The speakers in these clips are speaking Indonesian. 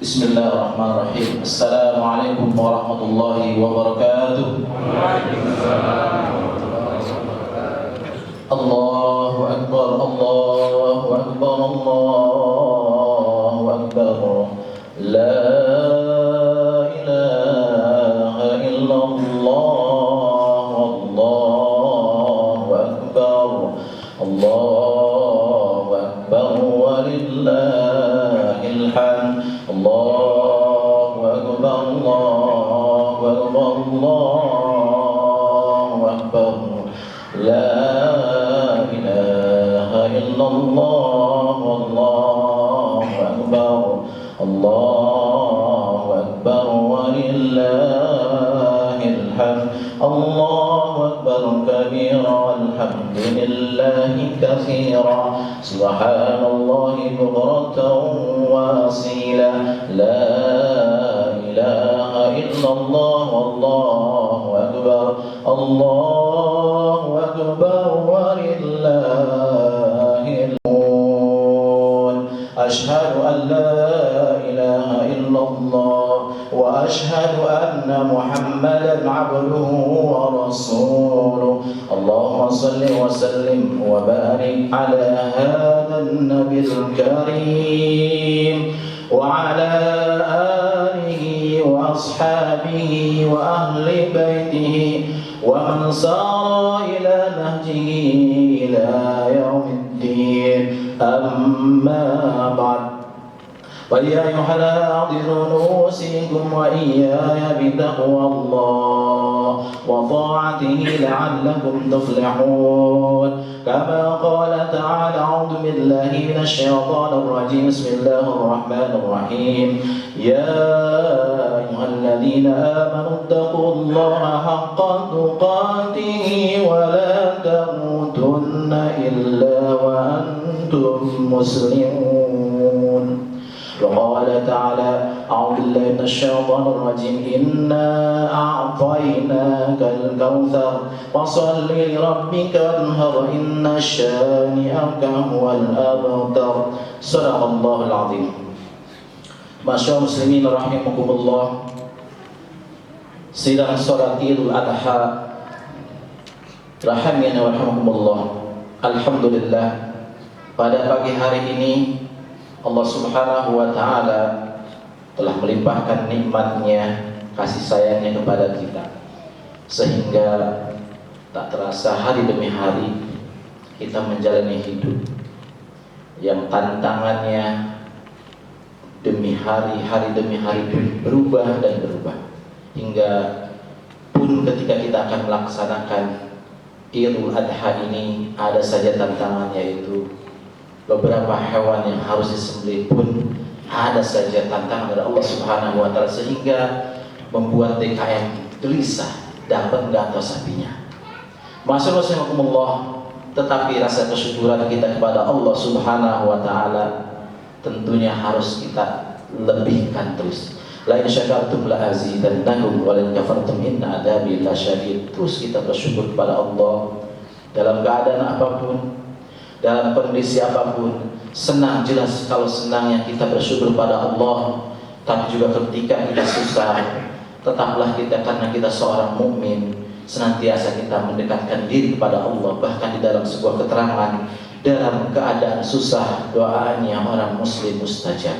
Bismillahirrahmanirrahim. Assalamualaikum warahmatullahi wabarakatuh. Allahu Akbar, Allahu Akbar, Allahu Akbar. La ilaha illallah, Allahu Akbar, Allahu Akbar, walillahil hamd. Allahu Akbar, Allahu Akbar, Allahu Akbar. La ilaha illallah, Allahu Akbar, Allahu Akbar, walillahil hamd. Allahu Akbar kabira, walhamdulillahi katsira, subhanallahi bukratan wa asila. La ilaha illallah, wallahu akbar, Allahu akbar, walillahil hamd. Ashhadu an la ilaha illallah wa ashhadu anna Muhammadan abduhu wa rasuluh. Allahumma salli wa sallim wa barik ala hadhan nabiyil karim wa ala alihi wa ashabihi wa ahli baitihi wa man sara ila nahjihi ila yaumiddin. Amma ba'd. ويا أيها الحاضرون أوصيكم وإياي بتقوى الله وطاعته لعلكم تفلحون. كما قال تعالى: أعوذ بالله من الشيطان الرجيم. بسم الله الرحمن الرحيم. يا أيها الذين آمنوا اتقوا الله حق تقاته ولا تموتن إلا وأنتم مسلمون. وقال تعالى: أعوذ بالله من الشيطان الرجيم. إنا أعطيناك الكوثر فصل لربك وانهر إن شانئك هو الأبتر. صدق الله العظيم. Masyaallah muslimin rahimakumullah. Sidang salat Idul Adha rahimani wa rahimakumullah. Alhamdulillah, pada pagi hari ini Allah Subhanahu wa ta'ala telah melimpahkan nikmatnya, kasih sayangnya kepada kita, sehingga tak terasa hari demi hari kita menjalani hidup yang tantangannya demi hari demi hari berubah dan berubah, hingga pun ketika kita akan melaksanakan Idul Adha ini ada saja tantangan, yaitu beberapa hewan yang harus disembelih pun ada saja tantangan dari Allah Subhanahu wa ta'ala, sehingga membuat DKM gelisah dapat enggak atau sapinya. Masyaallah, tetapi rasa kesyukuran kita kepada Allah Subhanahu wa ta'ala tentunya harus kita lebihkan terus. La in syakartum la azidannakum wa la in kafartum inna adzabi lasyadid. Terus kita bersyukur kepada Allah dalam keadaan apapun, dalam kondisi apapun. Senang, jelas kalau senangnya kita bersyukur pada Allah. Tapi juga ketika kita susah, tetaplah kita, karena kita seorang mukmin, senantiasa kita mendekatkan diri kepada Allah. Bahkan di dalam sebuah keterangan, dalam keadaan susah, doanya orang muslim mustajab.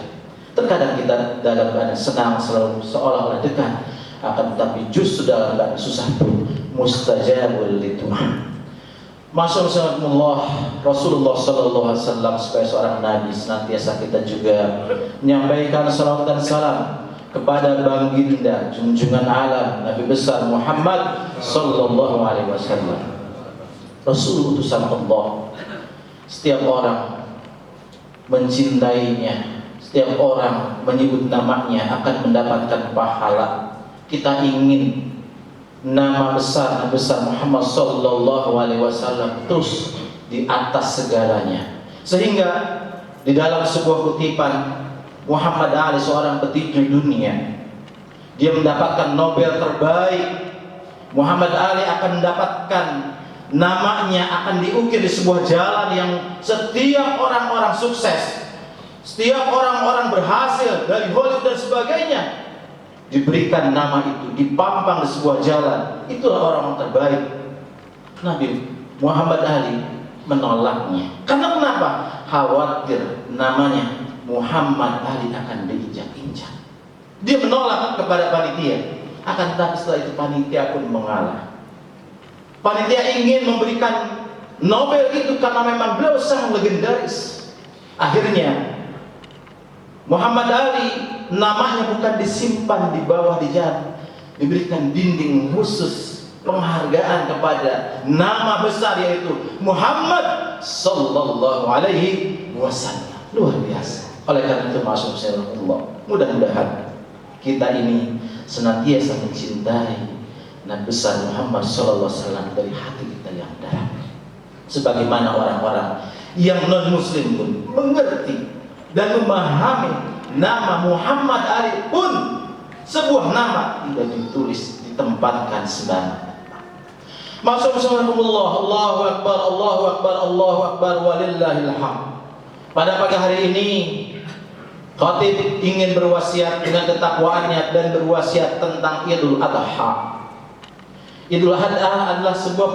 Terkadang kita dalam keadaan senang selalu seolah-olah dekat, akan tetapi justru dalam keadaan susah pun mustajabul lidu'a. Masyaallah, Rasulullah sallallahu alaihi wasallam sebagai seorang nabi senantiasa kita juga menyampaikan salawat dan salam kepada baginda junjungan alam Nabi besar Muhammad sallallahu alaihi wasallam. Rasul utusan Allah. Setiap orang mencintainya, setiap orang menyebut namanya akan mendapatkan pahala. Kita ingin nama besar Muhammad sallallahu alaihi wasallam terus di atas segalanya, sehingga di dalam sebuah kutipan Muhammad Ali, seorang petinju dunia, dia mendapatkan Nobel terbaik. Muhammad Ali akan mendapatkan namanya, akan diukir di sebuah jalan yang setiap orang-orang sukses Setiap orang-orang berhasil dari Hollywood dan sebagainya diberikan nama itu, dipampang di sebuah jalan. Itulah orang terbaik. Nabi Muhammad Ali menolaknya. Karena kenapa? Khawatir namanya Muhammad Ali akan diinjak-injak. Dia menolak kepada panitia. Akan tetapi setelah itu panitia pun mengalah. Panitia ingin memberikan Nobel itu karena memang beliau sangat legendaris. Akhirnya Muhammad Ali namanya bukan disimpan di bawah di jalan, diberikan dinding khusus penghargaan kepada nama besar yaitu Muhammad sallallahu alaihi wasallam. Luar biasa. Oleh karena itu masyaallah, mudah-mudahan kita ini senantiasa mencintai Nabi besar Muhammad sallallahu alaihi wasallam dari hati kita yang dalam. Sebagaimana orang-orang yang non muslim pun mengerti dan memahami nama Muhammad Ali pun sebuah nama tidak ditulis ditempatkan sembarangan. Masyaallah, Allahu Akbar, Allahu Akbar, Allahu Akbar, walillahil hamd. Pada pagi hari ini khatib ingin berwasiat dengan ketakwaannya dan berwasiat tentang Idul Adha. Idul Adha adalah sebuah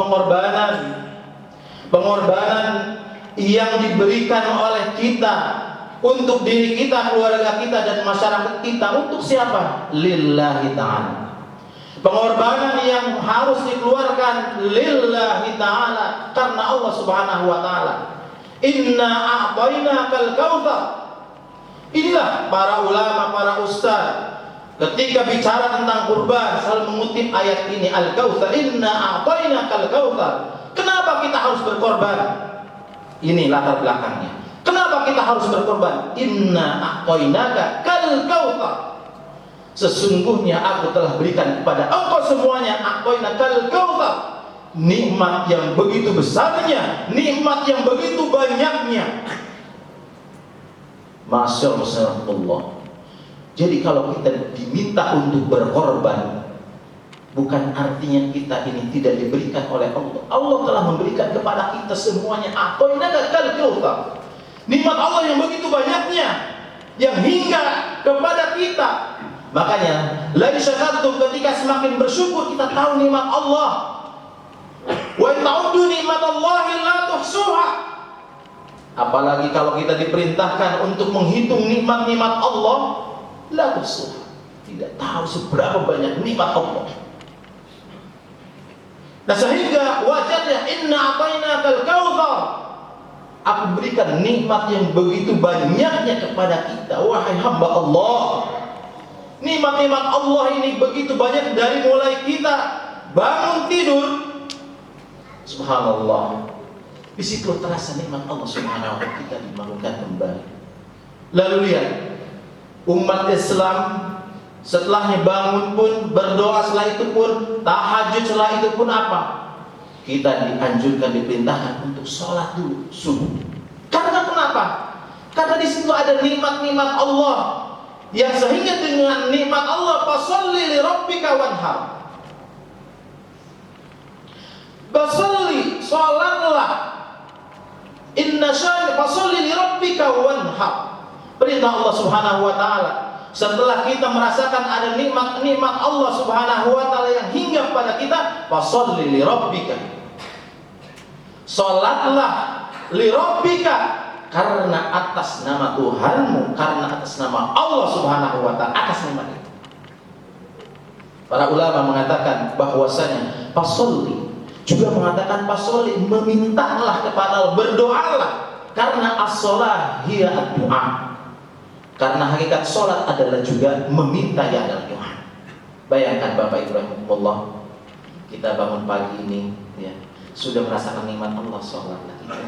pengorbanan yang diberikan oleh kita untuk diri kita, keluarga kita, dan masyarakat kita. Untuk siapa? Lillahi ta'ala. Pengorbanan yang harus dikeluarkan lillahi ta'ala karena Allah subhanahu wa ta'ala. Inna a'tainakal kautsar. Inilah para ulama, para ustaz ketika bicara tentang kurban selalu mengutip ayat ini, al-kautsar, inna a'tainakal kautsar. Kenapa kita harus berkorban? Ini latar belakangnya. Kenapa kita harus berkorban? Inna a'tainaka kal kautsar. Sesungguhnya aku telah berikan kepada engkau semuanya a'tainaka kal kautsar. Nikmat yang begitu besarnya, nikmat yang begitu banyaknya. Masyaallah. Jadi kalau kita diminta untuk berkorban, bukan artinya kita ini tidak diberikan oleh Allah. Allah telah memberikan kepada kita semuanya a'tainaka kal kautsar. Nikmat Allah yang begitu banyaknya, yang hingga kepada kita. Makanya, la syakartum, ketika semakin bersyukur kita tahu nikmat Allah. Wa in ta'uddu nikmatallahi la tuhsuha. Apalagi kalau kita diperintahkan untuk menghitung nikmat-nikmat Allah, la tuhsuha. Tidak tahu seberapa banyak nikmat Allah. Nah, sehingga wajarnya inna a'tainakal kautsar. Aku berikan nikmat yang begitu banyaknya kepada kita, wahai hamba Allah. Nikmat-nikmat Allah ini begitu banyak dari mulai kita bangun tidur. Subhanallah. Di situ terasa nikmat Allah subhanahu wa ta'ala, kita dibangunkan kembali. Lalu lihat, umat Islam setelahnya bangun pun berdoa, setelah itu pun tahajud, setelah itu pun apa? Kita dianjurkan, diperintahkan untuk sholat dulu subuh. Karena kenapa? Karena di situ ada nikmat-nikmat Allah, yang sehingga dengan nikmat Allah fasalli li rabbika wanhar. Fasalli, sholatlah. Inna syani fasalli li rabbika wanhar. Perintah Allah subhanahu wa ta'ala. Setelah kita merasakan ada nikmat-nikmat Allah subhanahu wa ta'ala yang hingga pada kita, fasalli li rabbika, sholatlah li rabbika, karena atas nama Tuhanmu, karena atas nama Allah subhanahu wa ta'ala, atas nama itu. Para ulama mengatakan bahwasanya fasalli juga mengatakan fasalli, memintalah kepada Allah, berdoalah, karena as-shalah hiya ad-du'a. Karena hakikat sholat adalah juga meminta, ya adalah doa. Bayangkan Bapak Ibu rahimahullah, kita bangun pagi ini, ya, sudah merasakan nikmat Allah, sholatlah kita,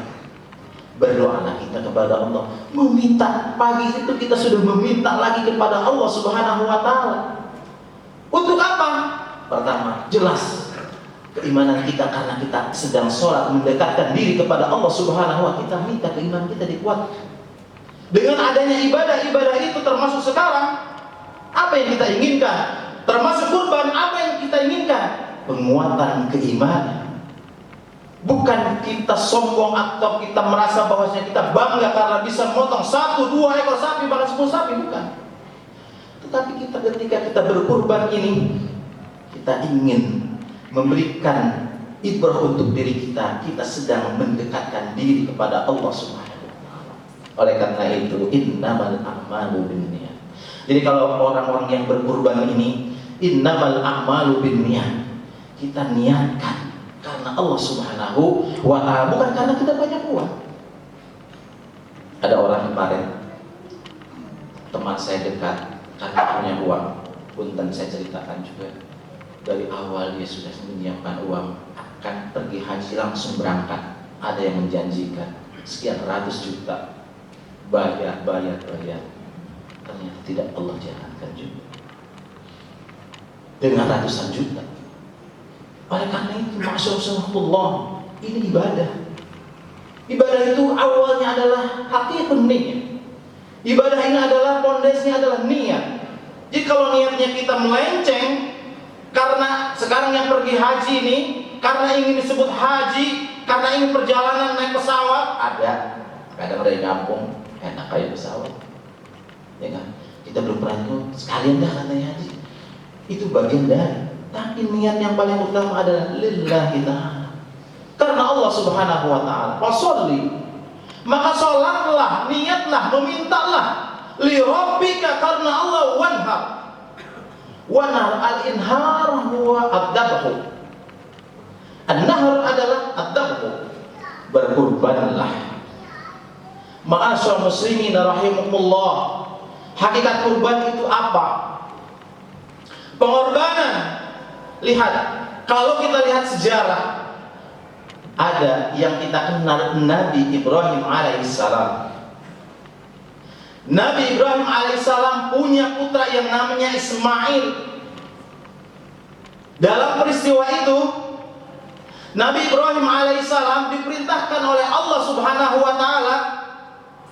berdoalah kita kepada Allah, meminta. Pagi itu kita sudah meminta lagi kepada Allah subhanahu wa ta'ala. Untuk apa? Pertama, jelas keimanan kita, karena kita sedang sholat mendekatkan diri kepada Allah subhanahu wa ta'ala. Kita minta keimanan kita dikuatkan. Dengan adanya ibadah-ibadah itu, termasuk sekarang, apa yang kita inginkan? Termasuk kurban, apa yang kita inginkan? Penguatan keimanan. Bukan kita sombong atau kita merasa bahwasanya kita bangga karena bisa memotong 1, 2 ekor sapi, bahkan 10 sapi, bukan. Tetapi kita ketika kita berkurban ini, kita ingin memberikan ibrah untuk diri kita. Kita sedang mendekatkan diri kepada Allah Subhanahu wa Ta'ala. Oleh karena itu, innamal a'malu binniyat. Jadi kalau orang-orang yang berkurban ini, innamal a'malu binniyat, kita niatkan karena Allah Subhanahu wa Ta'ala, bukan karena kita banyak uang. Ada orang kemarin, teman saya dekat, karena punya uang. Punten saya ceritakan juga, dari awal dia sudah menyiapkan uang, akan pergi haji langsung berangkat. Ada yang menjanjikan sekian ratus juta, bayar. Ternyata tidak Allah jalankan juga dengan ratusan juta. Oleh karena itu, masyaallah, ini ibadah. Ibadah itu awalnya adalah hakikatun niat. Ibadah ini adalah pondasinya adalah niat. Jadi kalau niatnya kita melenceng, karena sekarang yang pergi haji ini, karena ingin disebut haji, karena ingin perjalanan naik pesawat, ada kadang dari kampung enak kayak pesawat, ya kan? Kita belum pernah ikut, sekalian dah katanya haji. Itu bagian dari. Tapi niat yang paling utama adalah lillahi ta'ala, karena Allah Subhanahu wa Ta'ala. Fasolli, maka sholatlah, niatlah, memintalah li rabbika, karena Allah. Wanhar al-inhar huwa ad-dabhu. An-nahr adalah ad-dabhu, berkurbanlah. Ma'asyar muslimin rahimakumullah, hakikat kurban itu apa? Pengorbanan. Lihat, kalau kita lihat sejarah, ada yang kita kenal Nabi Ibrahim alaihissalam. Nabi Ibrahim alaihissalam punya putra yang namanya Ismail. Dalam peristiwa itu, Nabi Ibrahim alaihissalam diperintahkan oleh Allah Subhanahu wa Ta'ala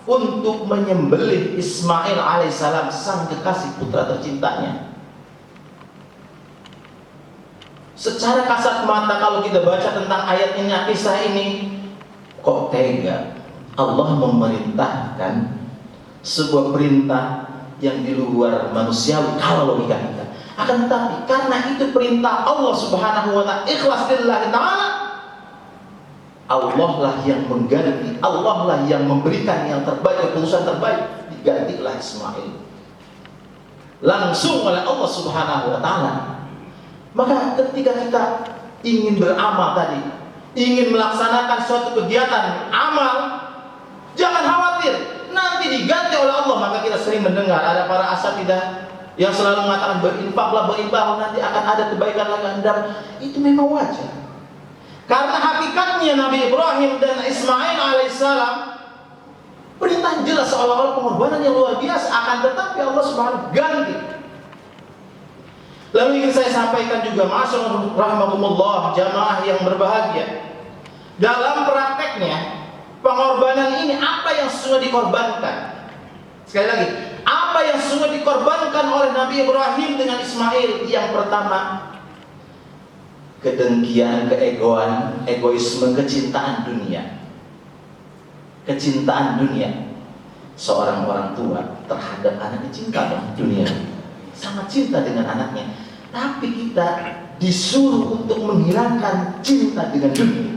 untuk menyembelih Ismail alaihissalam, sang kekasih putra tercintanya. Secara kasat mata kalau kita baca tentang ayat ini, kisah ini, kok tega Allah memerintahkan sebuah perintah yang di luar manusiawi kalau logika kita. Akan tetapi karena itu perintah Allah Subhanahu wa Ta'ala, ikhlas lillahi ta'ala, Allah lah yang mengganti, Allah lah yang memberikan yang terbaik, keputusan terbaik, digantilah Ismail langsung oleh Allah Subhanahu wa Ta'ala. Maka ketika kita ingin beramal tadi, ingin melaksanakan suatu kegiatan amal, jangan khawatir nanti diganti oleh Allah. Maka kita sering mendengar ada para asatidzah yang selalu mengatakan berinfaklah, nanti akan ada kebaikan lagi Anda. Itu memang wajar, karena hakikatnya Nabi Ibrahim dan Ismail alaihissalam, perintah jelas seolah-olah pengorbanan yang luar biasa, akan tetapi Allah Subhanahu ganti. Lalu ingin saya sampaikan juga, masyaallah rahimakumullah, jamaah yang berbahagia, dalam prakteknya pengorbanan ini apa yang sesungguhnya dikorbankan? Sekali lagi, apa yang sesungguhnya dikorbankan oleh Nabi Ibrahim dengan Ismail? Yang pertama, kedengkian, keegoan, egoisme, kecintaan dunia. Kecintaan dunia. Seorang orang tua terhadap anaknya cinta dengan dunia, sangat cinta dengan anaknya, tapi kita disuruh untuk menghilangkan cinta dengan dunia.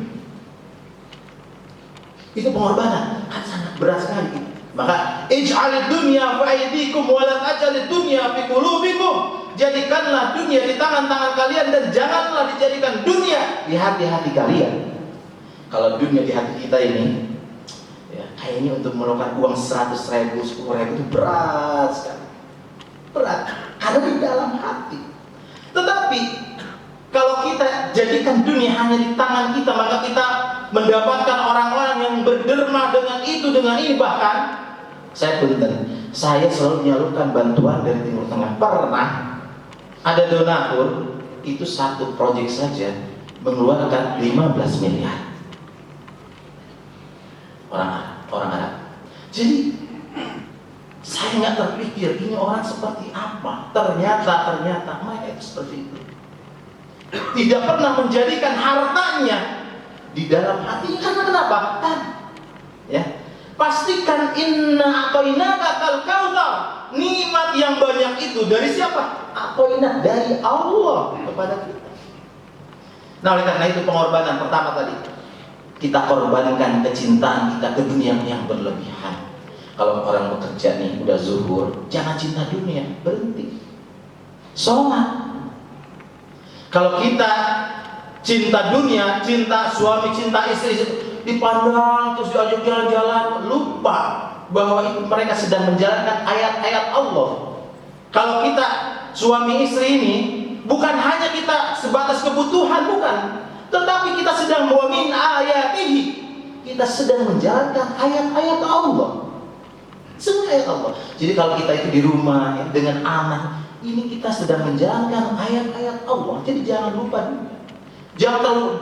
Itu pengorbanan, kan sangat berat sekali. Maka ij'alid dunya fi aydikum wa la taj'alid dunya fi qulubikum. Jadikanlah dunia di tangan-tangan kalian dan janganlah dijadikan dunia di hati-hati kalian. Kalau dunia di hati kita ini, ya, kayaknya untuk mengeluarkan uang 100.000, 10.000 itu berat sekali. Berat, karena di dalam hati. Tetapi kalau kita jadikan dunia hanya di tangan kita, maka kita mendapatkan orang-orang yang berderma dengan itu, dengan ini. Bahkan saya selalu menyalurkan bantuan dari Timur Tengah. Pernah ada donatur, itu satu proyek saja mengeluarkan 15 miliar. Orang Arab. Jadi saya nggak terpikir ini orang seperti apa. Ternyata mereka itu seperti itu. Tidak pernah menjadikan hartanya di dalam hati. Karena kenapa? Kan, ya, pastikan inna atoinaka kal kautsar. Nikmat yang banyak itu dari siapa? Atoina, dari Allah kepada kita. Nah, oleh karena itu pengorbanan pertama tadi, kita korbankan kecintaan kita ke dunia yang berlebihan. Kalau orang bekerja nih udah zuhur, jangan cinta dunia, berhenti sholat. Kalau kita cinta dunia, cinta suami, cinta istri, dipandang terus diajak jalan-jalan, lupa bahwa itu mereka sedang menjalankan ayat-ayat Allah. Kalau kita suami istri ini, bukan hanya kita sebatas kebutuhan, bukan, tetapi kita sedang wa min ayatihi, kita sedang menjalankan ayat-ayat Allah. Semua ayat Allah. Jadi kalau kita itu di rumah ya, dengan anak, ini kita sedang menjalankan ayat-ayat Allah. Jadi jangan lupa dunia.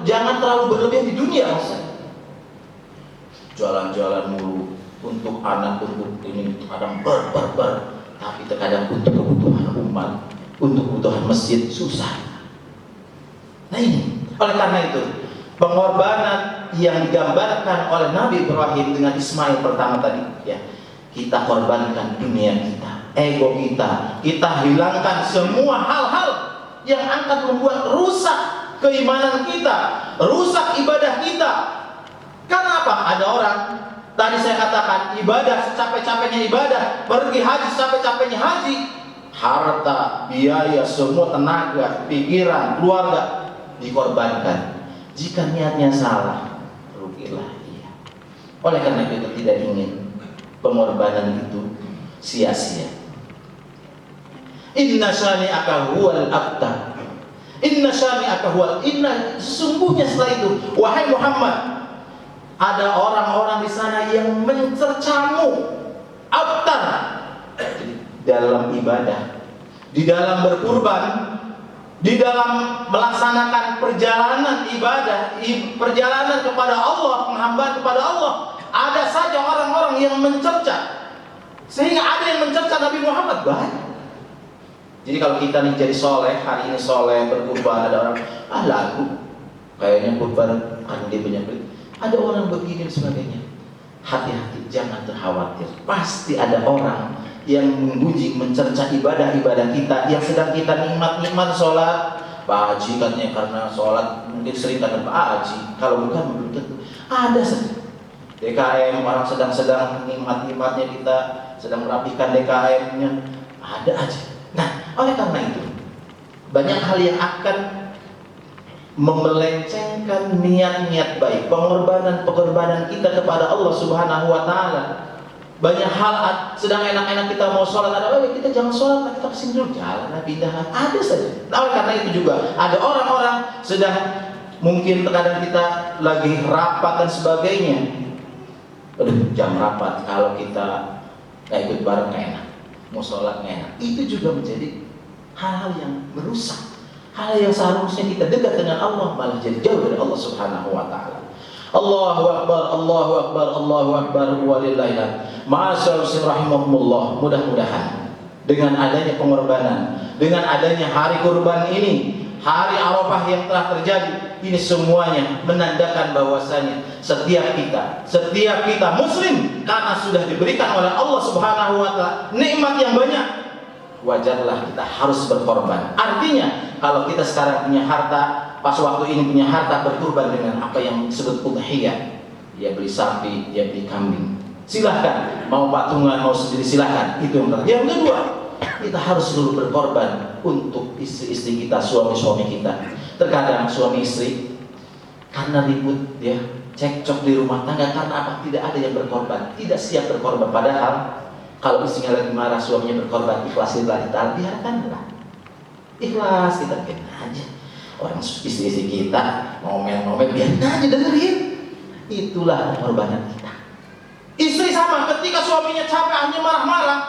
Jangan terlalu berlebihan di dunia. Jalan-jalan mulu untuk anak, untuk ini, kadang tapi terkadang untuk kebutuhan umat, untuk kebutuhan masjid susah. Nah ini, oleh karena itu pengorbanan yang digambarkan oleh Nabi Ibrahim dengan Ismail pertama tadi, ya, kita korbankan dunia kita, ego kita hilangkan semua hal-hal yang akan membuat rusak keimanan kita, rusak ibadah kita. Karena apa? Ada orang, tadi saya katakan, ibadah secapek-capeknya ibadah, pergi haji secapek-capeknya haji, harta, biaya, semua tenaga, pikiran, keluarga dikorbankan. Jika niatnya salah, rugilah dia. Oleh karena itu tidak ingin pengorbanan itu sia-sia. Inna syani'aka huwal abtar. Inna syani'aka huwal. Inna, sesungguhnya setelah itu, wahai Muhammad, ada orang-orang di sana yang mencercamu, abtar, dalam ibadah, di dalam berkurban, di dalam melaksanakan perjalanan ibadah, perjalanan kepada Allah, penghambaan kepada Allah. Ada saja orang-orang yang mencerca, sehingga ada yang mencerca Nabi Muhammad. Banyak. Jadi kalau kita nih jadi soleh, hari ini soleh, berkurban, ada orang, lagu kayaknya kurban kan dia punya beli. Ada orang begini dan sebagainya. Hati-hati, jangan terkhawatir. Pasti ada orang yang menggunjing, mencerca ibadah-ibadah kita yang sedang kita nikmat-nikmat sholat. Pak Haji katanya karena sholat mungkin sering kata Pak Haji, kalau bukan belum tentu. Ada saja. DKM, orang sedang nikmat-nikmatnya, kita sedang merapikan DKM-nya, ada aja. Nah, oleh karena itu banyak hal yang akan memelencengkan niat-niat baik, pengorbanan kita kepada Allah Subhanahu wa Ta'ala. Banyak hal sedang enak-enak kita mau sholat, ada kita jangan sholat, kita kesini dulu, jalan, pindah, ada saja. Oleh karena itu juga ada orang-orang sedang mungkin terkadang kita lagi rapat dan sebagainya. Jam rapat, kalau kita nggak ikut bareng nggak enak, mau sholat nggak enak. Itu juga menjadi hal-hal yang merusak, hal yang seharusnya kita dekat dengan Allah malah jadi jauh dari Allah Subhanahu wa Ta'ala. Allahu Akbar, Allahu Akbar, Allahu Akbar, walillahilhamd. Ma'asyiral rahimahumullah, mudah-mudahan dengan adanya pengorbanan, dengan adanya hari kurban ini, hari Arafah yang telah terjadi, ini semuanya menandakan bahwasanya setiap kita muslim, karena sudah diberikan oleh Allah Subhanahu wa Ta'ala nikmat yang banyak, wajarlah kita harus berkorban. Artinya kalau kita sekarang punya harta, pas waktu ini punya harta, berkorban dengan apa yang disebut udhiyah. Dia beli sapi, dia beli kambing, silahkan, mau patungan, mau sendiri silahkan, itu yang pertama. Yang kedua, kita harus selalu berkorban untuk istri-istri kita, suami-suami kita. Terkadang suami istri karena ribut ya, cekcok di rumah tangga, karena apa? Tidak ada yang berkorban, tidak siap berkorban. Padahal kalau istrinya lagi marah, suaminya berkorban, ikhlasilah, biarkanlah. Ikhlas, kita biarin aja. Orang istri-istri kita ngomel-ngomel, biarin aja, dengerin. Itulah pengorbanan kita. Istri sama, ketika suaminya capek, hanya marah-marah,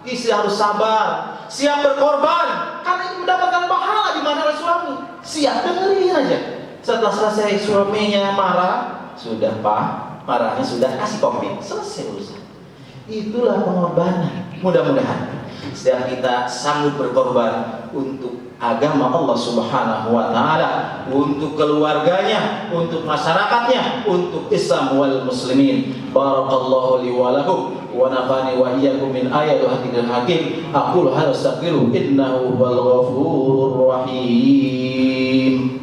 istri harus sabar, siap berkorban, karena itu mendapatkan pahala di mana oleh suami. Siap, dengerin aja. Setelah selesai suaminya marah, sudah Pak, marahnya sudah, kasih kopi, selesai urusan. Itulah pengorbanan. Mudah-mudahan setiap kita sanggup berkorban untuk agama Allah Subhanahu wa taala, untuk keluarganya, untuk masyarakatnya, untuk Islam wal muslimin. Barakallahu li wa lakum wa nafani wa iyyakum min ayatil hakimil hakim. Aqulu hadza astaghfiru innahu huwal ghafurur rahim.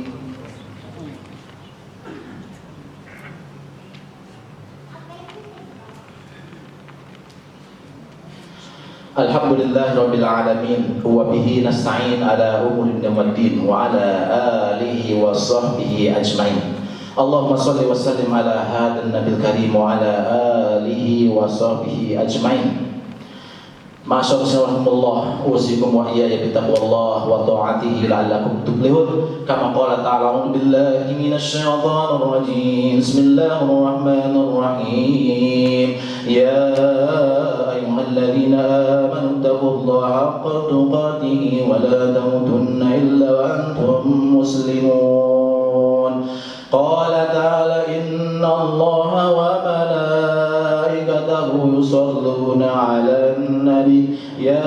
Alhamdulillah Rabbil Alamin, wa bihi nasta'in ala umuri dunya waddin, wa ala alihi wa sahbihi ajma'in. Allahumma salli wa sallim ala hadan nabil karim wa ala alihi wa sahbihi ajma'in. Ma'asyiral usikum wa iyaya bitaqwallah wa ta'atihi la'allakum tuflihun. Kama qala ta'ala, a'udzu billahi minasy syaithanir rajim. Bismillahirrahmanirrahim. Ya ayyuhalladzina amanu taqullaha haqqa tuqatih wa la tamutunna illa wa antum muslimun. Qala ta'ala, inna Allaha wa malaikatahu yusalluna 'alan nabi ya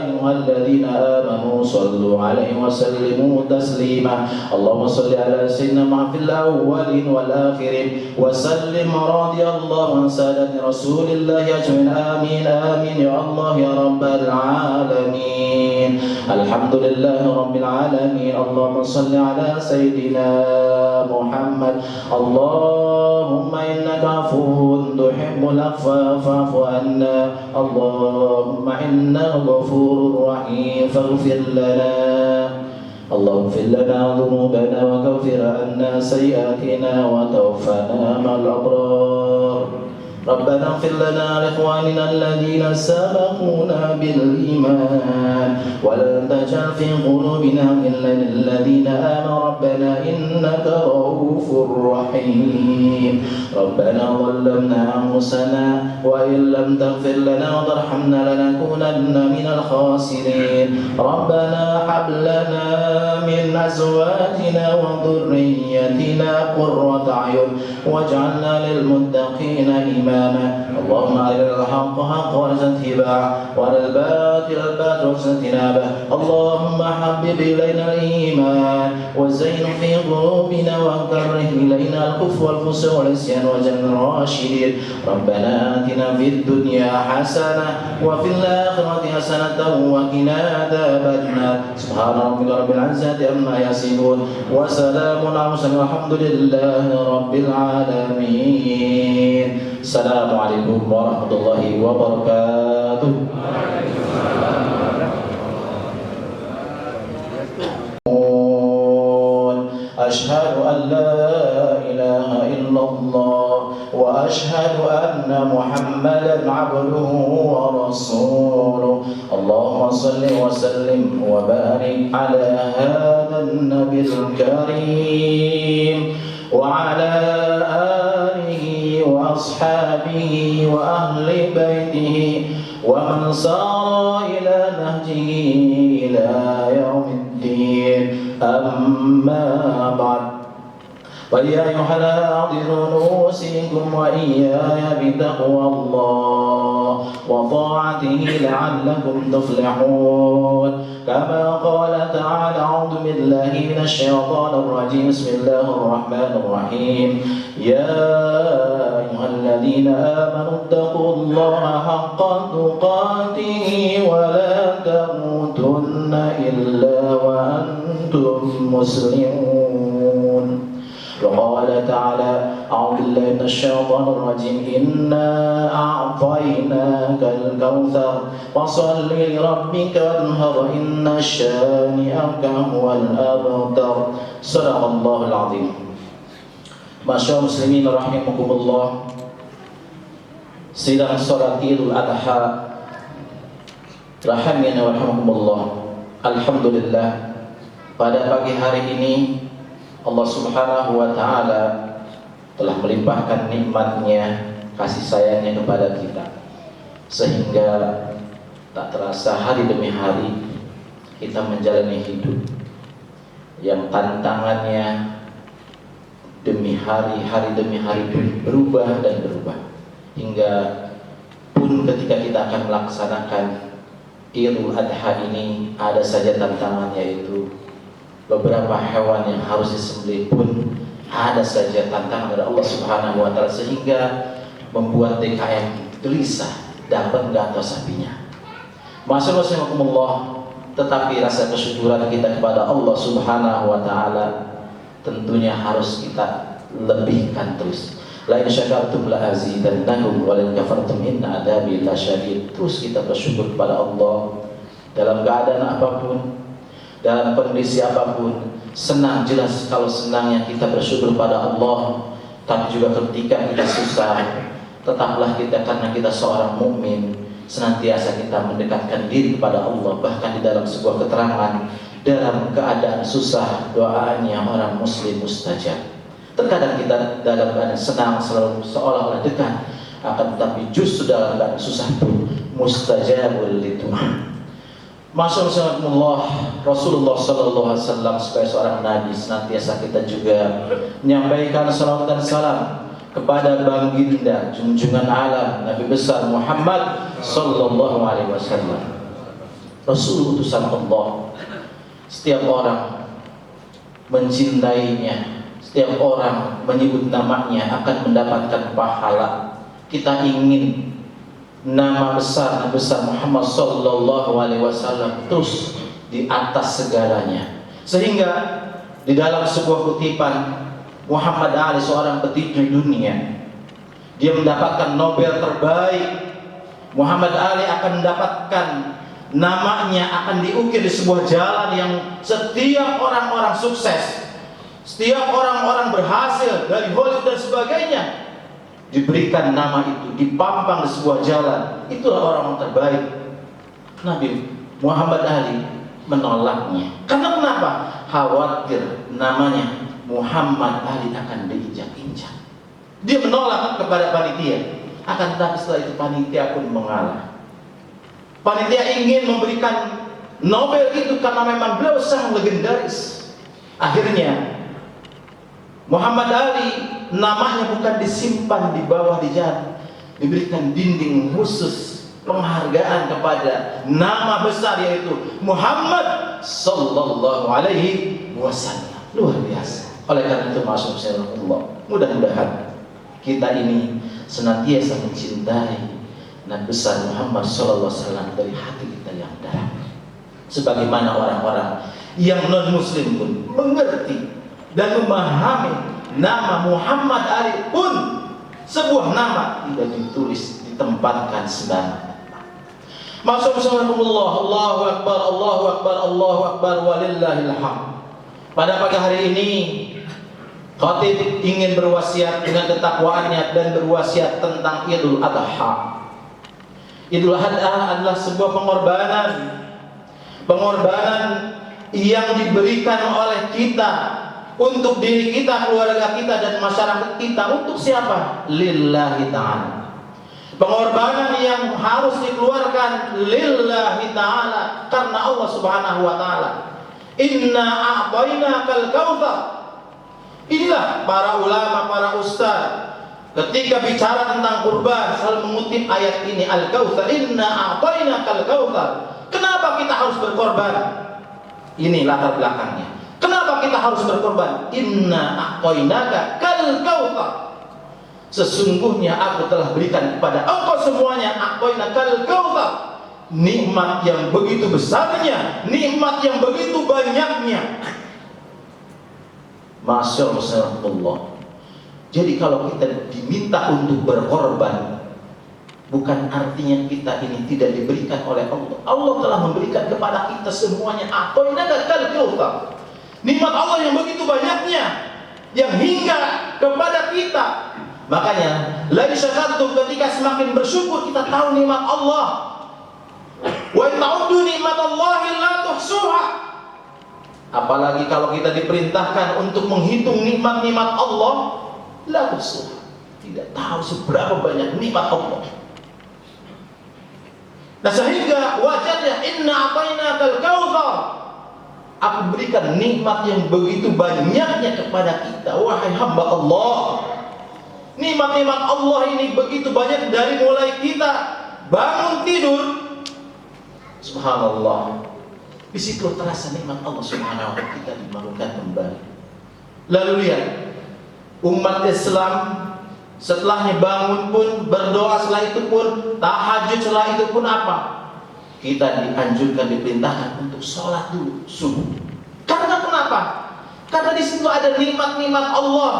ayyuhalladzina amanu sallu 'alaihi wa sallimu taslima. Allahumma shalli 'ala sayyidina Muhammadin fil awwalin wal akhirin wa sallim radiyallahu an sadati rasulillahi ajmain. Amin amin ya Allah ya rabbal alamin. Alhamdulillahi rabbil alamin. Allahumma shalli 'ala sayyidina Muhammad. Allahumma innaka afuwwun tuhibbul afwa fa'fu anna. Allahumma innaka ghafurur rahim faghfir lana. Allahumma ighfir lana dhunubana wa kaffir anna sayyi'atina wa tawaffana ma'al abrar. ربنا اغفر لنا ولإخواننا الذين سبقونا بالإيمان ولا تجعل في قلوبنا غلا للذين آمنوا ربنا إنك رؤوف رحيم. ربنا ظلمنا أنفسنا وإن لم تغفر لنا وترحمنا لنكونن من الخاسرين. ربنا هب لنا من أزواجنا وذريتنا قرة أعين واجعلنا للمتقين إماما. اللهم أرنا الحق حقا وارزقنا اتباعه وأرنا الباطل باطلا وارزقنا اجتنابه. اللهم حبب إلينا الإيمان وزينه في قلوبنا وكره إلينا الكفر والفسوق والعصيان واجعلنا الراشدين. ربنا آتنا في الدنيا حسنة وفي الآخرة حسنة وقنا عذاب النار. سبحان ربك رب العزة عما يصفون وسلام على المرسلين والحمد لله رب العالمين. Assalamualaikum warahmatullahi wabarakatuh. Ashhadu an la ilaha illallah wa ashhadu anna Muhammadan abduhu wa rasuluh. Allahumma salli wa sallim wa barik ala hadan nabiyil karim wa ala alihi wa ashabihi wa ahli baitihi wa man sara ila nahjihi ila yaumiddin. Amma ba'd. Wa ya ayyuhal usikum wa iyaya bitaqwallah wa ta'atihi la'allakum tuflihun. Kama qala ta'ala, a'udzu billahi minasy syaithanir rajim. Bismillahir rahmanir rahim. Ya ayyuhalladzina amanu taqullaha haqqa tuqatih wa la tamutunna illa wa antum muslimun. وقال تعالى أعوذ بالله من الشيطان الرجيم إنا أعطيناك الكوثر فصل لربك وانهر إن شانئك هو الأبتر. صدق الله العظيم. Masyaallah muslimin rahimakumullah. Sidang salat Idul Adha rahimani wa rahimakumullah. Alhamdulillah, pada pagi hari ini Allah Subhanahu wa ta'ala telah melimpahkan nikmatnya, kasih sayangnya kepada kita, sehingga tak terasa hari demi hari kita menjalani hidup yang tantangannya demi hari demi hari pun berubah dan berubah, hingga pun ketika kita akan melaksanakan Idul Adha ini ada saja tantangan, yaitu beberapa hewan yang harus disembelih pun ada saja tantangan dari Allah Subhanahu wa taala, sehingga membuat DKM gelisah dapat nggak atau sapinya. Masyaallah, tetapi rasa kesyukuran kita kepada Allah Subhanahu wa taala tentunya harus kita lebihkan terus. La in syakartum la azidannakum wa la in kafartum inna adzabi lasyadid. Terus kita bersyukur kepada Allah dalam keadaan apapun, dalam kondisi apapun. Senang, jelas kalau senangnya kita bersyukur pada Allah, tapi juga ketika kita susah, tetaplah kita, karena kita seorang mukmin, senantiasa kita mendekatkan diri kepada Allah. Bahkan di dalam sebuah keterangan, dalam keadaan susah, doanya orang muslim mustajab. Terkadang kita dalam keadaan senang selalu seolah-olah dekat, akan tetapi justru dalam keadaan susah pun mustajabul lidu'a. Masyaallah, Rasulullah sallallahu alaihi wasallam sebagai seorang nabi, senantiasa kita juga menyampaikan salawat dan salam kepada baginda junjungan alam Nabi besar Muhammad sallallahu alaihi wasallam. Rasul utusan Allah. Setiap orang mencintainya, setiap orang menyebut namanya akan mendapatkan pahala. Kita ingin nama besar Nabi besar Muhammad sallallahu alaihi wasallam terus di atas segalanya. Sehingga di dalam sebuah kutipan, Muhammad Ali, seorang petinju dunia, dia mendapatkan Nobel terbaik. Muhammad Ali akan mendapatkan namanya, akan diukir di sebuah jalan yang setiap orang-orang sukses, setiap orang-orang berhasil dari Hollywood dan sebagainya, diberikan nama itu, dipampang di sebuah jalan. Itulah orang terbaik. Nabi Muhammad Ali menolaknya. Karena kenapa? Khawatir namanya Muhammad Ali akan diinjak-injak. Dia menolak kepada panitia. Akan tetapi setelah itu panitia pun mengalah. Panitia ingin memberikan Nobel itu karena memang beliau sangat legendaris. Akhirnya Muhammad Ali namanya bukan disimpan di bawah di jalan, diberikan dinding khusus penghargaan kepada nama besar, yaitu Muhammad sallallahu alaihi wasallam. Luar biasa. Oleh karena itu, masyaallah, mudah-mudahan kita ini senantiasa mencintai Nabi besar Muhammad sallallahu alaihi wasallam dari hati kita yang dalam. Sebagaimana orang-orang yang non-muslim pun mengerti dan memahami nama Muhammad Ali pun sebuah nama tidak ditulis ditempatkan sembarangan. Masyaallah, Allahu akbar, Allahu akbar, Allahu akbar, walillahil hamd. Pada pagi hari ini khatib ingin berwasiat dengan ketakwaannya dan berwasiat tentang Idul Adha. Idul Adha adalah sebuah pengorbanan yang diberikan oleh kita untuk diri kita, keluarga kita, dan masyarakat kita. Untuk siapa? Lillahi ta'ala. Pengorbanan yang harus dikeluarkan lillahi ta'ala, karena Allah Subhanahu wa ta'ala. Inna a'tainakal kautsar. Inilah para ulama, para ustaz, ketika bicara tentang kurban selalu mengutip ayat ini, al-kautsar, inna a'tainakal kautsar. Kenapa kita harus berkorban? Ini latar belakangnya. Kenapa kita harus berkorban? Inna a'tainaka kal kautsar. Sesungguhnya aku telah berikan kepada engkau semuanya a'tainaka kal kautsar. Nikmat yang begitu besarnya, nikmat yang begitu banyaknya. Masyaallah. Jadi kalau kita diminta untuk berkorban, bukan artinya kita ini tidak diberikan oleh Allah. Allah telah memberikan kepada kita semuanya a'tainaka kal kautsar. Nikmat Allah yang begitu banyaknya, yang hingga kepada kita. Makanya, la syakartum, ketika semakin bersyukur kita tahu nikmat Allah. Wa in ta'uddu nikmatallahi la tuhsuha. Apalagi kalau kita diperintahkan untuk menghitung nikmat-nikmat Allah, la tuhsuha. Tidak tahu seberapa banyak nikmat Allah. Nah, sehingga wajarnya inna a'tainakal kautsar. Aku berikan nikmat yang begitu banyaknya kepada kita, wahai hamba Allah. Nikmat-nikmat Allah ini begitu banyak, dari mulai kita bangun tidur Subhanallah. Di situ terasa nikmat Allah Subhanahu wa taala, kita dibangunkan kembali. Lalu lihat umat Islam setelahnya bangun pun berdoa, setelah itu pun tahajud, setelah itu pun apa? Kita dianjurkan, diperintahkan untuk sholat dulu subuh. Karena kenapa? Karena di situ ada nikmat-nikmat Allah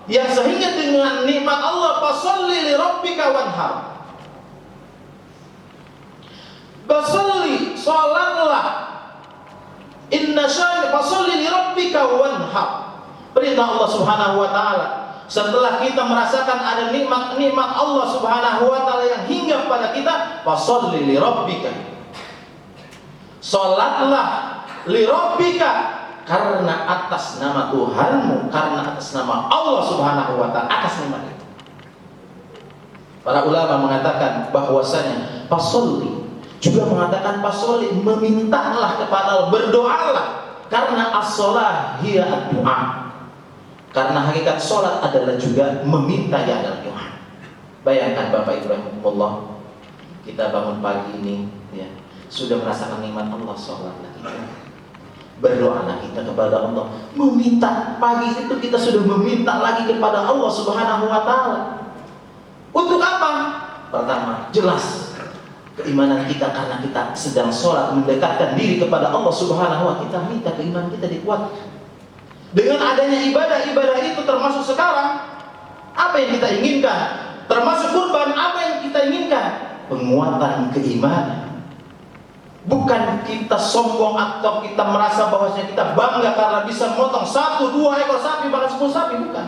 yang sehingga dengan nikmat Allah fasolli li rabbika wanhar. Fasolli, sholatlah. Inna syani fasolli li rabbika wanhar. Perintah Allah Subhanahu wa taala. Setelah kita merasakan ada nikmat-nikmat Allah Subhanahu wa taala yang hinggap pada kita, fasholli li rabbika. Salatlah li rabbika, karena atas nama Tuhanmu, karena atas nama Allah Subhanahu wa taala, atas nama itu. Para ulama mengatakan bahwasanya fasholli juga mengatakan fasholli, memintalah kepada Allah, berdoalah, karena as-shalah hiya ad-du'a. Karena hakikat sholat adalah juga meminta, ya adalah doa. Bayangkan Bapak Ibu rahimahullah, kita bangun pagi ini ya, sudah merasakan nikmat Allah, sholatlah kita, berdoalah kita kepada Allah, meminta. Pagi itu kita sudah meminta lagi kepada Allah Subhanahu wa taala. Untuk apa? Pertama, jelas keimanan kita, karena kita sedang sholat mendekatkan diri kepada Allah Subhanahu wa taala, kita minta keimanan kita dikuatkan. Dengan adanya ibadah itu termasuk sekarang, apa yang kita inginkan? Termasuk kurban, apa yang kita inginkan? Penguatan keimanan. Bukan kita sombong atau kita merasa bahwasanya kita bangga karena bisa memotong 1, 2 ekor sapi, bahkan 10 sapi, bukan.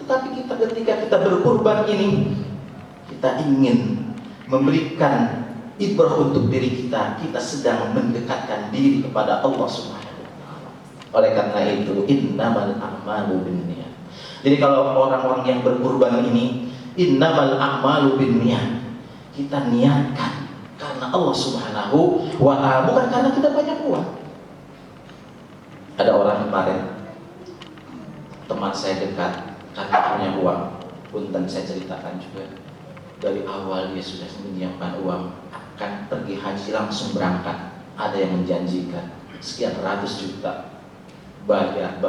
Tetapi kita ketika kita berkurban ini, kita ingin memberikan ibrah untuk diri kita. Kita sedang mendekatkan diri kepada Allah Subhanahu. Oleh karena itu, innamal a'malu binniyat. Jadi kalau orang-orang yang berkurban ini, innamal a'malu binniyat, kita niatkan karena Allah Subhanahu wa ta'ala, bukan karena kita banyak uang. Ada orang kemarin, teman saya dekat, karena punya uang, punten saya ceritakan juga, dari awal dia sudah menyiapkan uang, akan pergi haji langsung berangkat. Ada yang menjanjikan sekian ratus juta, bayar.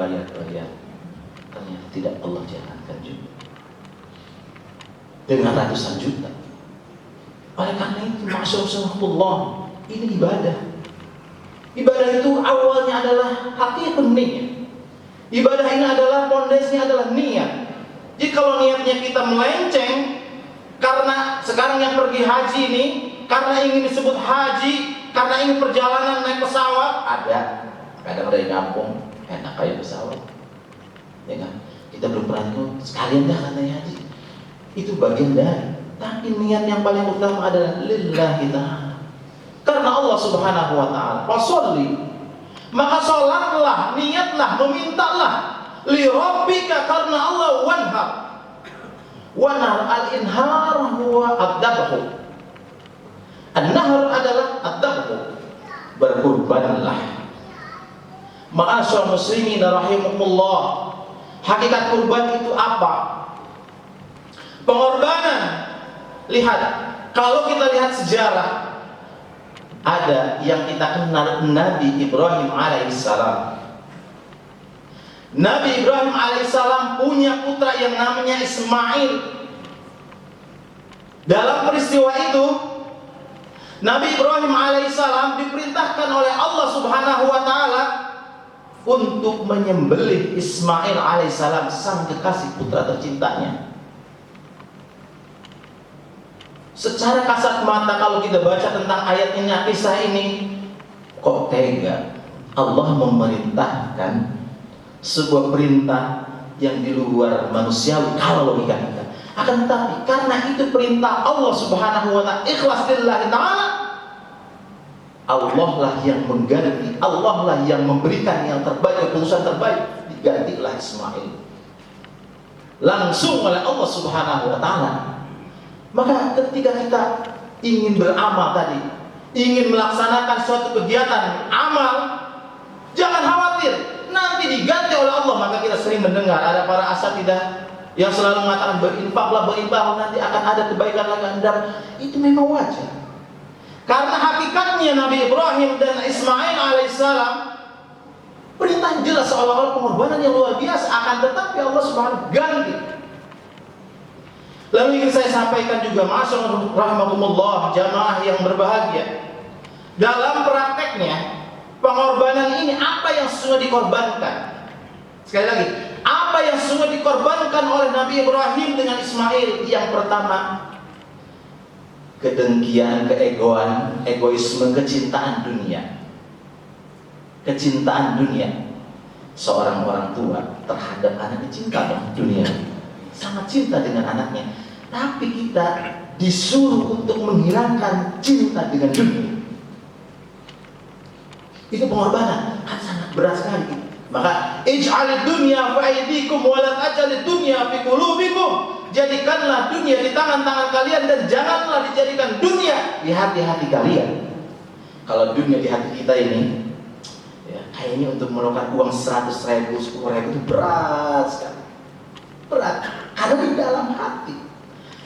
Ternyata tidak Allah jalankan juga dengan ratusan juta. Oleh karena itu, masyaallah, ini ibadah. Ibadah itu awalnya adalah hakikatun niat. Ibadah ini adalah pondasinya adalah niat. Jadi kalau niatnya kita melenceng, karena sekarang yang pergi haji ini karena ingin disebut haji, karena ingin perjalanan naik pesawat, ada kadang dari kampung enak kayak pesawat, ya kan? Kita belum pernah tuh sekalian dah katanya haji. Itu bagian dari. Tapi niat yang paling utama adalah lillahi ta'ala, karena Allah Subhanahu wa ta'ala. Fasholli, maka sholatlah, niatlah, memintalah li rabbika, karena Allah. Wanhar, wanhar, al-inhar huwa ad-dabhu. An-nahr adalah ad-dabhu, berkurbanlah. Ma'asyar muslimin rahimahullah, hakikat kurban itu apa? Pengorbanan. Lihat, kalau kita lihat sejarah, ada yang kita kenal Nabi Ibrahim alaihissalam. Nabi Ibrahim alaihissalam punya putra yang namanya Ismail. Dalam peristiwa itu, Nabi Ibrahim alaihissalam diperintahkan oleh Allah Subhanahu wa ta'ala untuk menyembelih Ismail alaihissalam, sang kekasih putra tercintanya. Secara kasat mata kalau kita baca tentang ayat ini, kisah ini, kok tega Allah memerintahkan sebuah perintah yang di luar manusiawi kalau logika kita. Akan tetapi karena itu perintah Allah Subhanahu wa ta'ala, ikhlas lillahi ta'ala, Allah lah yang mengganti, Allah lah yang memberikan yang terbaik, keputusan terbaik, digantilah Ismail langsung oleh Allah Subhanahu wa ta'ala. Maka ketika kita ingin beramal tadi, ingin melaksanakan suatu kegiatan amal, jangan khawatir nanti diganti oleh Allah. Maka kita sering mendengar ada para asatidzah yang selalu mengatakan berinfaklah, nanti akan ada kebaikan lagi. Dan itu memang wajar, karena hakikat hakikatnya Nabi Ibrahim dan Ismail alaihissalam, perintah jelas seolah-olah pengorbanan yang luar biasa, akan tetapi Allah Subhanahu ganti. Lalu ingin saya sampaikan juga, masyaallah rahimakumullah, jamaah yang berbahagia, dalam prakteknya pengorbanan ini apa yang sesungguhnya dikorbankan? Sekali lagi, apa yang sesungguhnya dikorbankan oleh Nabi Ibrahim dengan Ismail? Yang pertama, kedengkian, keegoan, egoisme, kecintaan dunia. Kecintaan dunia. Seorang orang tua terhadap anaknya cinta dengan dunia, sangat cinta dengan anaknya, tapi kita disuruh untuk menghilangkan cinta dengan dunia. Itu pengorbanan, kan sangat berat sekali. Maka ij'alid dunya fi aydikum wa la taj'alid dunya fi qulubikum. Jadikanlah dunia di tangan-tangan kalian dan janganlah dijadikan dunia di hati-hati kalian. Kalau dunia di hati kita ini, ya, kayaknya untuk menukar uang 100.000, 10.000 itu berat sekali. Berat, karena di dalam hati.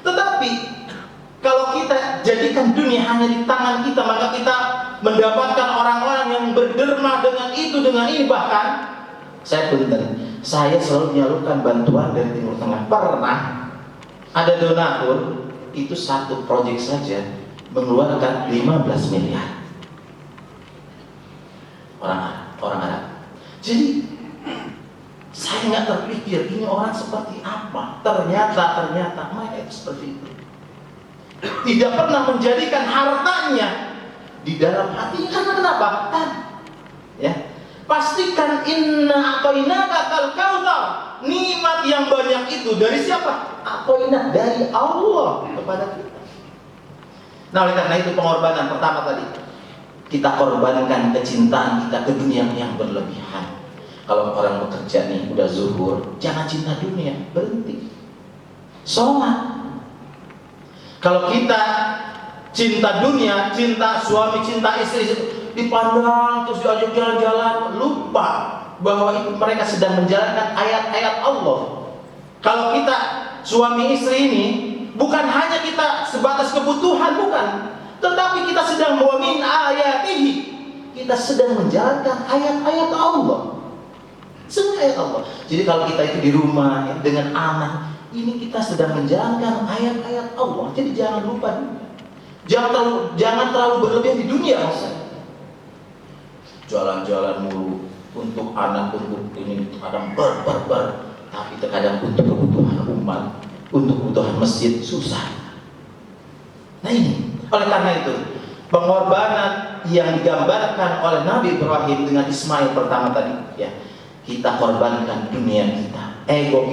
Tetapi kalau kita jadikan dunia hanya di tangan kita, maka kita mendapatkan orang-orang yang berderma dengan itu, dengan ini. Bahkan saya selalu menyalurkan bantuan dari Timur Tengah. Pernah ada donatur, itu satu proyek saja mengeluarkan 15 miliar. Orang Arab. Jadi saya nggak terpikir ini orang seperti apa. Ternyata mereka itu seperti itu. Tidak pernah menjadikan hartanya di dalam hati. Karena kenapa? Ya, pastikan inna a'tainaka kal kautsar. Nikmat yang banyak itu dari siapa? A'tainah, dari Allah kepada kita. Nah, oleh karena itu pengorbanan pertama tadi, kita korbankan kecintaan kita ke dunia yang berlebihan. Kalau orang bekerja nih udah zuhur, jangan cinta dunia, berhenti. Sholat. Kalau kita cinta dunia, cinta suami, cinta istri, dipandang terus diajak jalan-jalan, lupa bahwa itu mereka sedang menjalankan ayat-ayat Allah. Kalau kita suami istri ini, bukan hanya kita sebatas kebutuhan, bukan, tetapi kita sedang wa min ayatihi, kita sedang menjalankan ayat-ayat Allah. Semua ayat Allah. Jadi kalau kita itu di rumah ya, dengan anak, ini kita sedang menjalankan ayat-ayat Allah. Jadi jangan lupa dunia. Jangan terlalu berlebihan di dunia, maksudnya. Jalan-jalan mulu untuk anak, untuk ini, kadang ber. Tapi terkadang untuk kebutuhan umat, untuk kebutuhan masjid susah. Nah ini, oleh karena itu pengorbanan yang digambarkan oleh Nabi Ibrahim dengan Ismail pertama tadi, ya, kita korbankan dunia kita, ego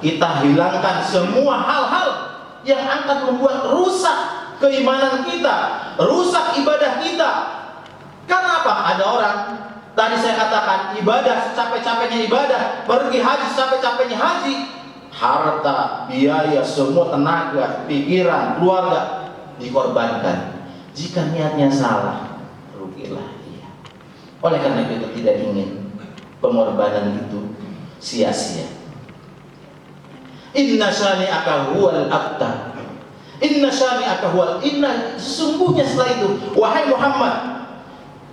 kita hilangkan semua hal-hal yang akan membuat rusak keimanan kita, rusak ibadah kita. Karena apa? Ada orang, tadi saya katakan, ibadah secapek-capeknya ibadah, pergi haji secapek-capeknya haji, harta, biaya, semua tenaga, pikiran, keluarga dikorbankan. Jika niatnya salah, rugilah dia. Oleh karena itu tidak ingin pengorbanan itu sia-sia. Inna syani'aka huwal abtar. Inna syani'aka huwal. Sesungguhnya setelah itu, wahai Muhammad,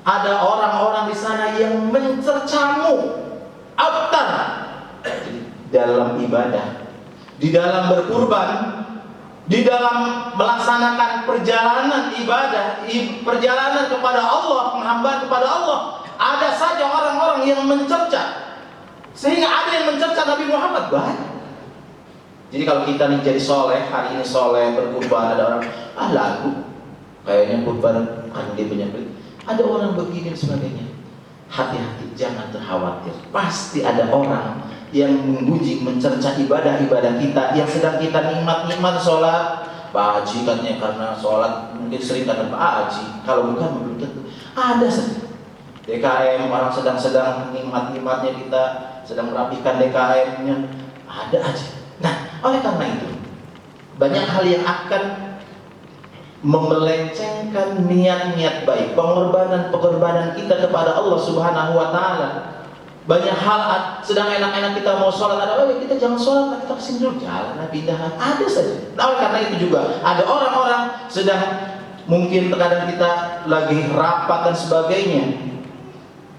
ada orang-orang di sana yang mencercamu. Abtar, dalam ibadah, di dalam berkurban, di dalam melaksanakan perjalanan ibadah, perjalanan kepada Allah, penghambaan kepada Allah, ada saja orang-orang yang mencerca. Sehingga ada yang mencerca Nabi Muhammad. Banyak. Jadi kalau kita nih jadi soleh, hari ini soleh, berkurban, ada orang, lagu kayaknya kurban kan dia punya beli. Ada orang begini dan sebagainya. Hati-hati, jangan terkhawatir. Pasti ada orang yang menggunjing, mencerca ibadah-ibadah kita yang sedang kita nikmat-nikmat sholat. Pak Haji katanya karena sholat mungkin sering karena Pak Haji. Kalau bukan belum tentu. Ada saja. DKM, orang sedang nikmat-nikmatnya, kita sedang merapikan DKM-nya, ada aja. Nah, oleh karena itu banyak hal yang akan memelencengkan niat-niat baik, pengorbanan kita kepada Allah Subhanahu wa Ta'ala. Banyak hal sedang enak-enak kita mau sholat, ada kita jangan sholat, kita kesini dulu, jalan, pindah, ada saja. Nah, oleh karena itu juga ada orang-orang sedang Mungkin terkadang kita lagi rapat dan sebagainya.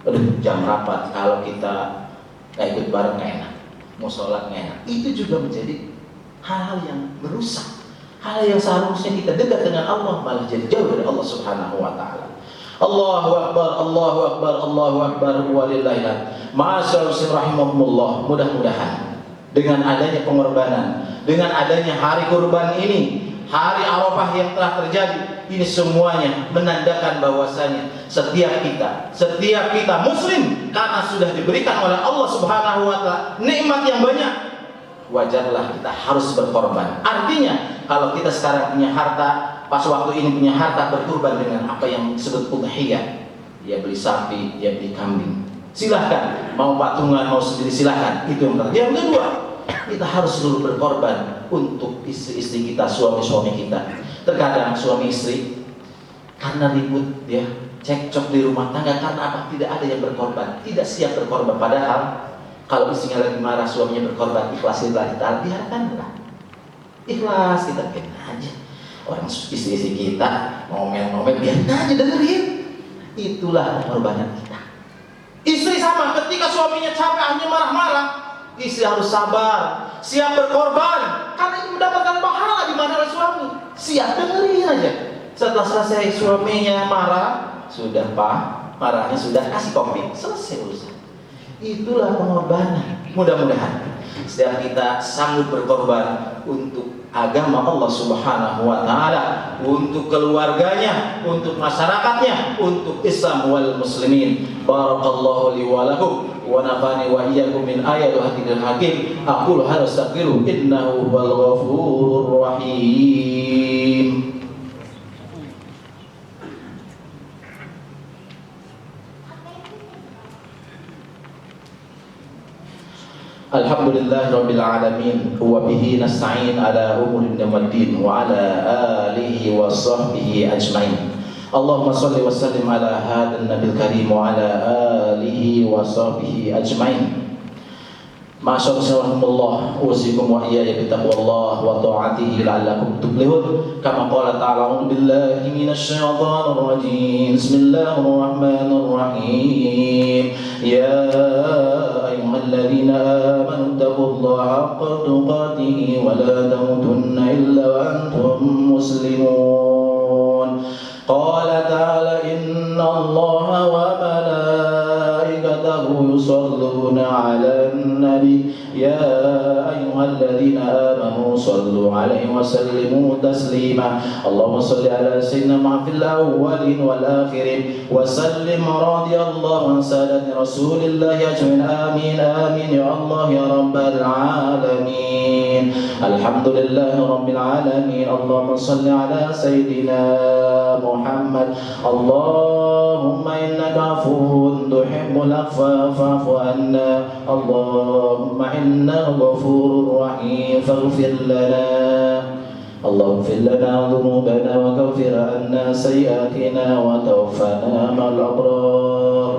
Aduh, jam rapat kalau kita nggak ikut bareng nggak enak, mau sholat nggak enak. Itu juga menjadi hal-hal yang merusak, hal yang seharusnya kita dekat dengan Allah malah jadi jauh dari Allah Subhanahu wa Ta'ala. Allahu Akbar, Allahu Akbar, Allahu Akbar, walillahilhamd. Ma'asyiral muslimin rahimakumullah, mudah-mudahan dengan adanya pengorbanan, dengan adanya hari kurban ini, hari Arafah yang telah terjadi, ini semuanya menandakan bahwasanya setiap kita muslim karena sudah diberikan oleh Allah Subhanahu wa Ta'ala nikmat yang banyak, wajarlah kita harus berkorban. Artinya kalau kita sekarang punya harta, pas waktu ini punya harta, berkorban dengan apa yang disebut udhiyah. Ya beli sapi, ya beli kambing. Silahkan, mau patungan, mau sendiri silahkan. Itu yang pertama. Yang kedua, kita harus selalu berkorban untuk istri-istri kita, suami-suami kita. Terkadang suami istri karena ribut ya, cekcok di rumah tangga karena apa? Tidak ada yang berkorban, tidak siap berkorban. Padahal kalau istrinya lagi marah, suaminya berkorban, ikhlasilah kita, biarkanlah. Ikhlas, kita biarin aja. Orang istri-istri kita ngomel-ngomel, biarin aja, dengerin. Itulah pengorbanan kita. Istri sama, ketika suaminya capek hanya marah-marah, istri harus sabar, siap berkorban, karena ini mendapatkan pahala di mana suami. Siap, dengerin aja. Setelah selesai suaminya marah, sudah pak, marahnya sudah, kasih kopi, selesai urusan. Itulah pengorbanan. Mudah-mudahan setiap kita sanggup berkorban untuk agama Allah Subhanahu wa Ta'ala, untuk keluarganya, untuk masyarakatnya, untuk Islam wal muslimin. Barakallahu li wa lakum wa nafani wa iyyakum min ayatil hadithil hakim. Aqulu hadza astaghfiru innahu huwal ghafurur rahim. Alhamdulillah Rabbil Alamin, wa bihi nasta'in ala umuri dunya waddin, wa ala alihi wa sahbihi ajmain. Allahumma salli wa sallim ala hadan nabil karim wa ala alihi wa sahbihi ajmain. Ma'asyiral usikum wa iyaya bittaqwallah wa ta'atihi la'allakum tuflihun. Kama qala ta'ala, a'udzu billahi minasy syaithanir rajim. Bismillahirrahmanirrahim. Ya ayyuhalladzina amanu taqullaha haqqa tuqatih wa la tamutunna illa wa antum muslimun. Qala ta'ala, inna Allaha wa malaikatahu yusalluna 'alan nabi ya ayyuhalladzina amanu sallu 'alaihi wa sallimu taslima. Allahumma shalli 'ala sayyidina Muhammadin fil awwalin wal akhirin wa sallim radiyallahu an sadati rasulillahi ajmain. Amin amin ya Allah ya rabbal alamin. Alhamdulillahi rabbil alamin. Allahumma shalli 'ala sayyidina Muhammad. Allahumma innaka afuwwun tuhibbul afwa fa'fu anna. Allahumma innaka ghafurur rahim faghfir lana. Allahumma ighfir lana dhunubana wa kaffir anna sayyi'atina wa tawaffana ma'al abrar.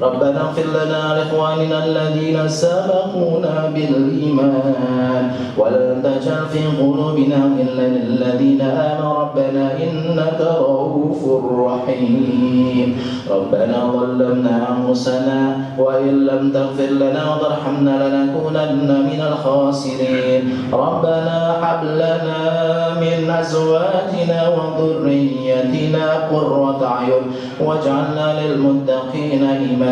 ربنا اغفر لنا ولإخواننا الذين سبقونا بالإيمان ولا تجعل في قلوبنا غلا للذين آمنوا ربنا إنك رؤوف رحيم. ربنا ظلمنا أنفسنا وإن لم تغفر لنا وترحمنا لنكونن من الخاسرين. ربنا هب لنا من أزواجنا وذريتنا قرة أعين واجعلنا للمتقين إماما.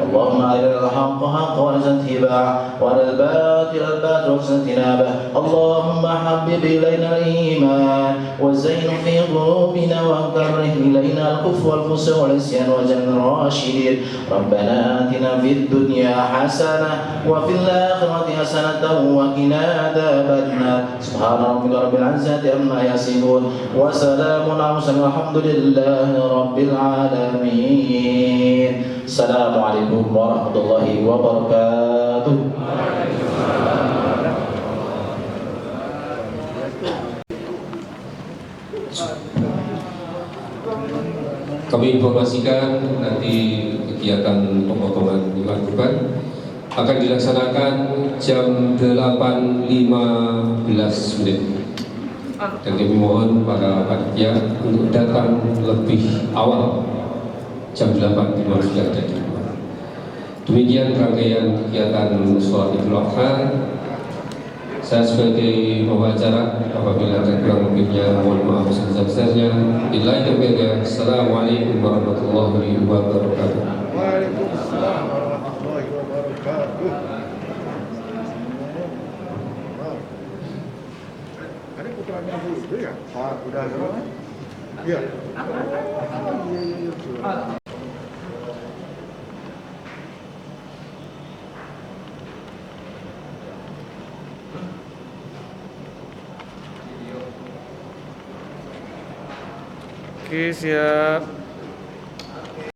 اللهم أرنا الحق حقا وارزقنا اتباعه وأرنا الباطل باطلا وارزقنا اجتنابه. اللهم حبب إلينا الإيمان وزينه في قلوبنا وكره إلينا الكفر والفسوق والعصيان واجعلنا راشدين. ربنا آتنا في الدنيا حسنة وفي الآخرة حسنة وقنا عذاب النار. سبحان ربك رب العزة عما يصفون وسلام على المرسلين والحمد لله رب العالمين. Assalamualaikum warahmatullahi wabarakatuh. Kami informasikan nanti kegiatan pemotongan hewan kurban akan dilaksanakan jam 8.15 Dan kami mohon para panitia untuk datang lebih awal, jam 8 di luar sudah ada di luar. Demikian rangkaian kegiatan sholat Idul Adha. Saya sebagai pembicara, apabila ada kurang lebihnya mohon maaf sebesar-besarnya. Billahi taufiq. Assalamualaikum warahmatullahi wabarakatuh. Waalaikumsalam warahmatullahi wabarakatuh. Ada putranya Bu itu ya? Pak udah semua? Iya. Oke, siap.